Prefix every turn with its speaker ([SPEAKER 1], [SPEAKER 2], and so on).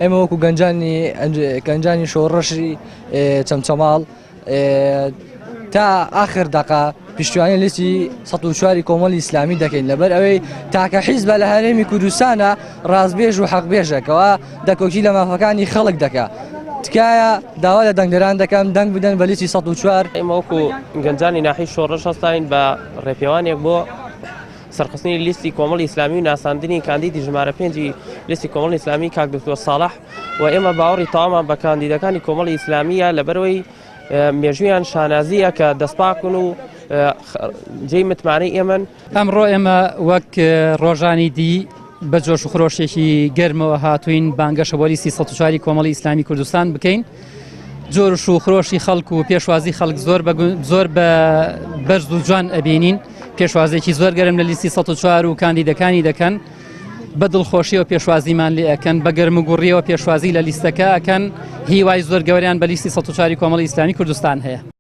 [SPEAKER 1] ئێمە وەکو گەنجانی شۆڕەشی چەمچەماڵ تا ئاخر دەقا پشتیوانی لیستی ١٠٤ کۆمەڵی ئیسلامی دەکەین لەبەر ئەوەی تاکە حیزبە لە هەرێمی کوردستانە ڕازبێژ و حەقبێژەکەوە دەکۆکی لە مافەکانی خەڵک دەکات. تکایە داوا لە دەنگدەران دەکەم دەنگ بدەن بە لیستی ١04.
[SPEAKER 2] ئێمە وەکو گەنجانی ناحی شۆڕەش هەستاین بە ڕێپێوانێک بۆ سەرخستنی لیستی کۆمەڵی ئیسلامی و ناساندنی کاندیدی ژمارە 5 لیستی کۆمەڵی ئیسلامی کاک دکتۆر ساڵح و ئێمە باوەڕی تەوامان بە کاندیدەکانی کۆمەڵی ئیسلامیە لەبەرەوەی مێژویان شانازیە کە دەستپاکن و جێی متمانەی ئێمن.
[SPEAKER 3] ئەمڕۆ ئێمە وەک ڕۆژانی دی بە جۆش و خرۆشێکی گەرمەوە هاتوین بانگەشە بۆ لیستی ١04 کۆمەڵی ئیسلامی کوردستان بکەین. جۆرش و خرۆشی خەڵک و پێشوازی خەڵک زۆر بە بەرز و جوان ئەبینین. پێشوازێکی زۆر گەرم لە لیستی ١04 و کاندیدەکانی دەکەن بە دڵخۆشیەوە پێشوازیمان لێ ئەەکەن بە گەرم و گوڕیەوە پێشوازی لە لیستەکە ئەکەن. هیوای زۆر گەوریان بە لیستی ١04 کۆمەڵی ئیسلامی کوردستان هەیە.